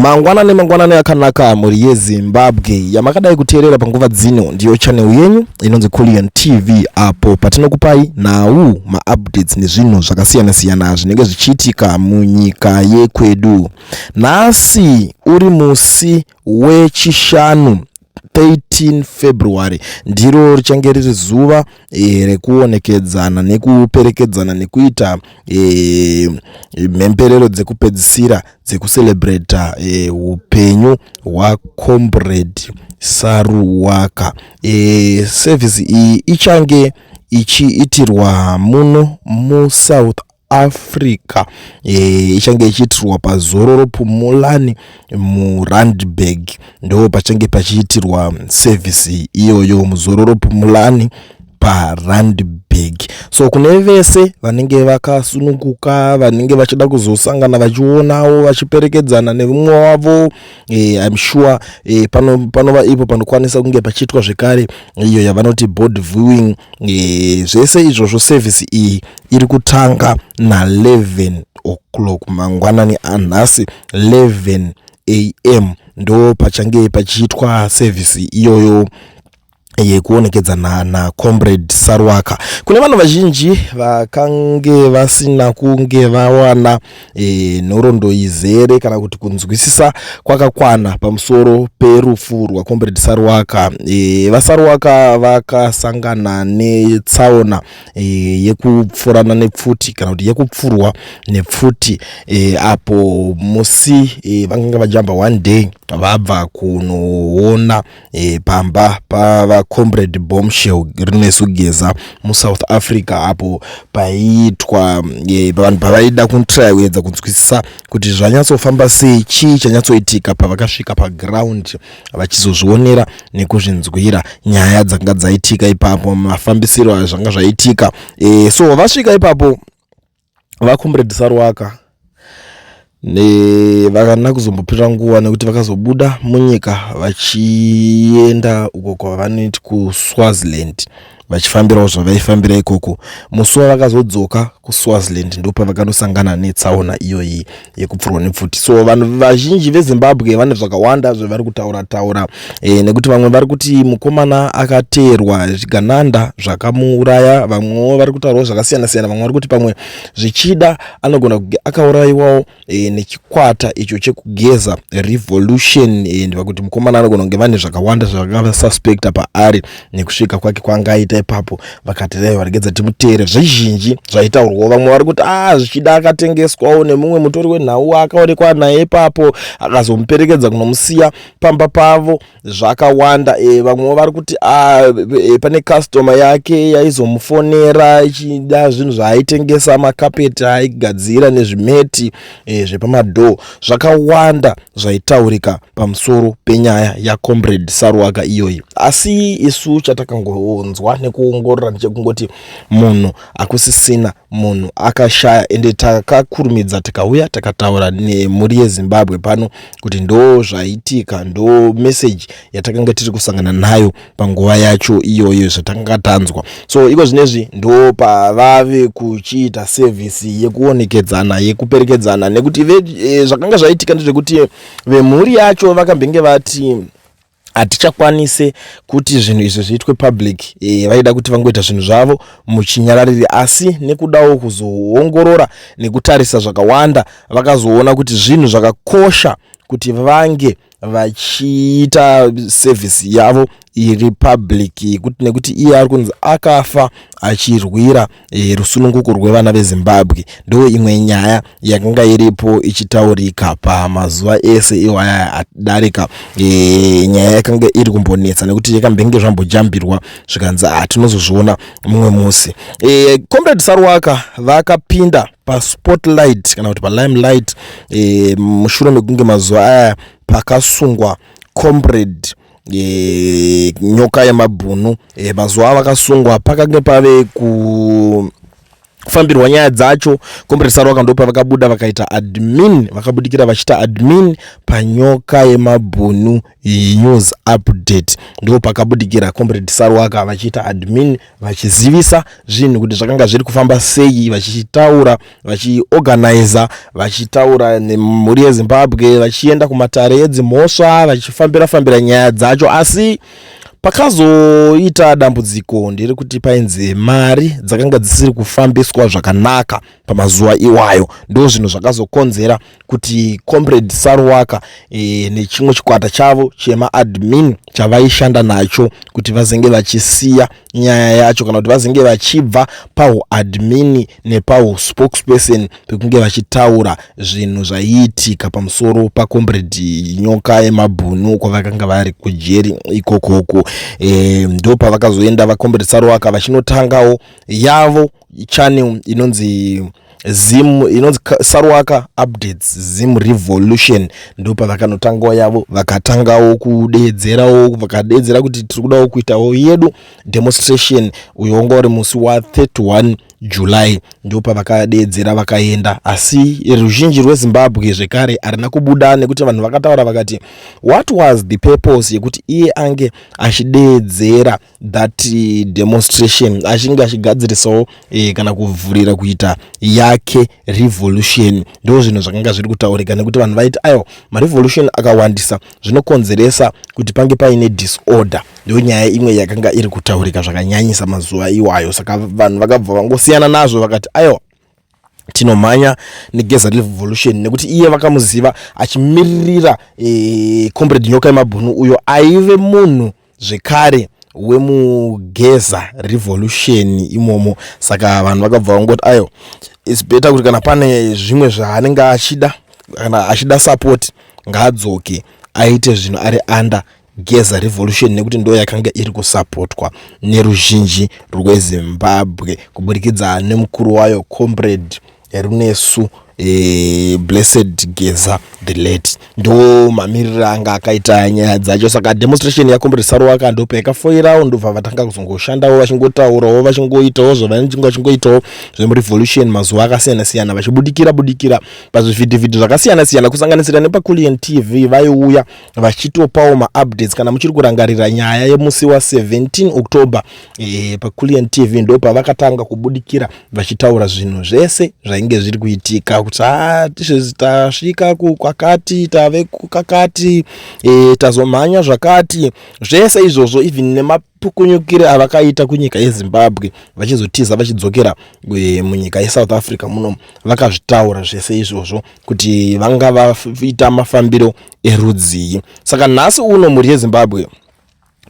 mangwanani akanaka muri yeZimbabwe yamakadai kuteerera panguva dzino ndiyo channel yenyu inonzi Kulian TV apo patinokupai nawu ma-updates nezvinhu zvakasiyana-siyana zvinenge zvichiitika munyika yekwedu. Nhasi uri musi wechishanu 13 February ndiro richange riri zuva rekuonekedzana nekuperekedzana nekuita mhemberero dzekupedzisira dzekucelebrata upenyu hwaComrade Saruwaka. Service iyi ichange ichiitirwa muno muSouth Africa, ichange ichiitirwa paZororo Phumulani muRandburg, ndo pachange pachiitirwa service iyoyo muZororo Phumulani paRandburg. So kune vese vanenge vakasununguka, vanenge vachida kuzosangana vachionawo vachiperekedzana nevumwe wavo, I'm sure panova ipo panokwanisa kunge pachiitwa zvekare iyo yavanoti board viewing. Zvese izvozvo service iyi iri kutanga na 11 o'clock mangwanani anhasi 11 AM ndo pachange pachiitwa service iyoyo yekuonekedzana naComrade Saruwaka. Kune vanhu vazhinji vakange vasina kunge vawana nhoroondo izere kana kuti kunzwisisa kwakakwana pamusoro perufu rwaComrade Saruwaka. VaSaruwaka vakasangana netsaona yekupfurana nepfuti kana kuti yekupfurwa nepfuti apo musi vakanga vajamba one day vabva kunoona pamba pavaComrade Bombshell rinesugeza muSouth Africa apo paiitwa vanhu pavaida kutry kuedza kunzwisisa kuti zvanyatsofamba sei, chii chanyatsoitika pavakasvika paground vachizozvionera nekuzvinzwira nyaya dzanga dzaitika ipapo, mafambisiro azvanga zvaitika. So vasvika ipapo vaComrade Saruwaka vakana kuzombopira nguva nekuti vakazobuda munyika vachienda uko kwavanoti kuSwaziland vachifambirawo zvavaifambira ikoko. Musuwa vakazodzoka kuSwaziland ndo pavakanosangana netsaona iyoyi yekupfurwa nepfuti. So vanhu vazhinji veZimbabwe vane zvakawanda zvavari kutaura nekuti vamwe vari kuti mukomana akateerwa zvigananda zvakamuuraya, vamwe vari kutaurawo zvakasiyana-siyana, vamwe vari kuti pamwe zvichida anogona kunge akaurayiwawo nechikwata icho chekugeza revolution. Ndiva kuti mukomana anogona kunge vane zvakawanda zvakavasuspekta paari nekusvika kwake kwangaita ipapo. Vakati dai varigedza timuteere zvizhinji zvaitaurwa. Vamwe vari kuti zvichida akatengeswawo nemumwe mutori wenhau akaonekwa naye ipapo akazomuperekedza kunomusiya pamba pavo zvakawanda. Vamwe vari kuti pane customer yake yaizomufonera ichida zvinhu zvaaitengesa, makapeti aigadzira nezvimeti zvepamadhoo. Zvakawanda zvaitaurika pamusoro penyaya yaComrade Saruwaka iyoyi. Asi isu chatakangonzwa nekuongorora ndechekungoti munhu akusisina, munhu akashaya, ende takakurumidza tikauya takataura nemhuri yeZimbabwe pano kuti ndo zvaitika, ndo message yatakanga tiri kusangana nayo panguva yacho iyoyo zvatakanga tanzwa. So iko zvinezvi ndo pavave kuchiita service yekuonekedzana yekuperekedzana nekuti zvakanga zvaitika ndezvekuti vemhuri yacho vakambenge vati hatichakwanise kuti zvinhu izvi zviitwe public, vaida kuti vangoita zvinhu zvavo muchinyararire. Asi nekudawo kuzoongorora nekutarisa zvakawanda vakazoona kuti zvinhu zvakakosha kuti vange vachiita service yavo iri public, nekuti iye ari kunzi akafa achirwira rusununguko rwevana veZimbabwe. Ndo imwe nyaya yakanga iripo ichitaurika pamazuva ese iwaya adarika. Nyaya yakanga iri kumbonetsa nekuti yakambenge zvambojambirwa zvikanzi tinozozviona mumwe musi. Comrade Saruwaka vakapinda paspotlight kana kuti palimelight mushure mekunge mazuva aya pakasungwa Comrade nyoka yemabhunu. Mazuva vakasungwa pakange pave kufambirwa nyaya dzacho. Comrade Sarwaka ndopa vakabuda vakaita admin, vakabudikira vachita admin panyoka yemabhunu news update. Ndo pakabudikira Comrade Sarwaka vachiita admin, vachizivisa zvinhu kuti zvakanga zviri kufamba sei, vachitaura, vachiorganiza, vachitaura nemhuri yeZimbabwe, vachienda kumatare edzimhosva, vachifambira nyaya dzacho. Asi pakazoita dambudziko ndiri kuti painzi mari dzakanga dzisiri kufambiswa zvakanaka pamazuva iwayo. Ndo zvinhu zvakazokonzera kuti Comrade Sarwaka nechimwe chikwata chavo chema admin chavaishanda nacho kuti vazenge vachisiya nyaya yacho, kana kuti vazenge vachibva pahu admin nepahu spokesperson pekunge vachitaura zvinhu zvaiitika pamusoro paComrade nyoka yemabhunu kwavakanga vari kujeri ikokoko. Ndo pavakazoenda vaComrade Sarwaka vachinotangawo yavo channel inonzi Sarwaka Updates Zim Revolution. Ndo pavakanotangawo yavo, vakatangawo kudeedzerawo, vakadeedzera kuti tiri kudawo kuitawo yedu demonstration uyo wanga uri musi wa 31 July. Ndo pavakadeedzera vakaenda, asi ruzhinji rweZimbabwe zvekare arina kubuda nekuti vanhu vakataura vakati what was the purpose yekuti iye ange achideedzera that demonstration, achinge achigadzirisawo kana kuvhurira kuita yake revolution. Ndo zvinhu zvakanga zviri kutaurika nekuti vanhu vaiti ayo marevolution akawandisa zvinokonzeresa kuti pange paine disorder. Ndo nyaya imwe yakanga iri kutaurika zvakanyanyisa mazuva iwayo. Saka vanhu vakabva vangosiyana nazvo vakati ayo tinomhanya negeza revolution, nekuti iye vakamuziva achimiririra Comrade nyoka yemabhunu uyo aive munhu zvekare wemugeza revolution imomo. Saka vanhu vakabva vangoti ayo it's better kuti kana pane zvimwe zvaanenge achida, kana achida support ngaadzoke aite zvinhu ari under geza revolution, nekuti ndo yakanga iri kusupportwa neruzhinji rweZimbabwe kuburikidza nemukuru wayo Comrade Runesu Blessed Geza the late. Ndo mamirira anga akaita nyaya dzacho. Saka demonstration ya Comrade Sarwaka ndo paikafoirawo, ndobva vatanga kuzongoshandawo vachingotaurawo vachingoitawo zvavachingoitawo zverevolution mazuva akasiyana siyana, vachibudikira pazvivhidhivhidhi zvakasiyana siyana kusanganisira nepaCullion TV vaiuya vachitopawo maupdates. Kana muchiri kurangarira nyaya yemusi wa 17 October paCullion TV ndo pavakatanga kubudikira vachitaura zvinhu zvese zvainge zviri kuitika, kuti tasvika kwakati, tave kukakati, tazomhanya zvakati, zvese izvozvo even nemapukunyukire avakaita kunyika yeZimbabwe vachizotiza vachidzokera munyika yeSouth Africa muno, vakazvitaura zvese izvozvo kuti vanga vaita mafambiro erudzii. Saka nhasi uno mhuri yeZimbabwe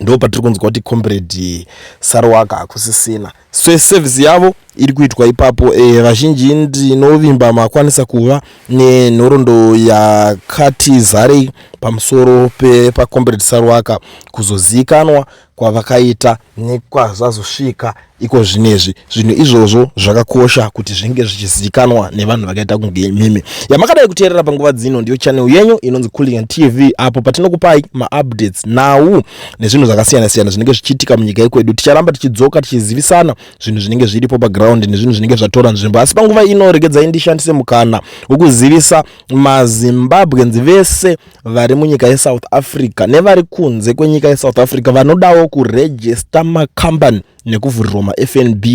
ndo patiri kunzwa kuti Comrade Sarwaka hakusisina service yavo iri kuitwa ipapo. Vazhinji ndinovimba makwanisa kuva nenhoroondo yakati zarei pamusoro paComrade Sarwaka kuzozikanwa kwavakaita nekwazvazosvika iko zvinezvi. Zvinhu izvozvo zvakakosha kuti zvinge zvichizikanwa nevanhu vakaita kunge mimi. Yamakadai kuteerera panguva dzino ndiyo channel yenyu inonzi Cullion TV, apo patinokupai maupdates nawu nezvinhu zvakasiyana siyana zvinenge zvichiitika munyika yekwedu. Ticharamba tichidzoka tichizivisana zvinhu zvinenge zviripo background nezvinhu zvinenge zvatora nzvimbo. Asi panguva ino regedzai ndishandise mukana wokuzivisa maZimbabwenzi vese vari munyika yeSouth Africa nevari kunze kwenyika yeSouth Africa vanodawo kuregister makambani nekuvhurirwa maFNB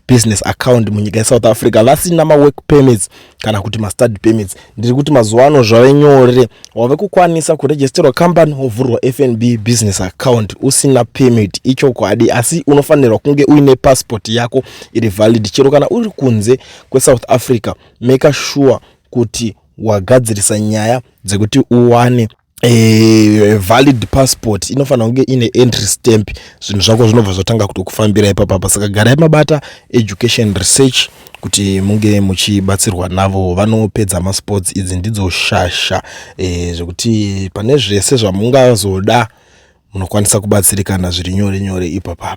business account munyika yeSouth Africa vasina mawork permits kana kuti mastudy permits. Ndiri kuti mazuva ano zvave nyore, wave kukwanisa kuregisterwa kambani wovhurirwa FNB business account usina permit ichokwadi, asi unofanirwa kunge uine passport yako iri valid. Chero kana uri kunze kweSouth Africa, make sure kuti wagadzirisa nyaya dzekuti uwane valid passport. Inofanira kunge ine entry stamp. Zvinhu zvako zvinobva zvotanga kutokufambira ipapa. Saka garai mabata education research kuti munge muchibatsirwa navo vanopedza masports. Idzi ndidzo shasha zvekuti pane zvese zvamungazoda munokwanisa kubatsirikana zviri nyore nyore ipapa.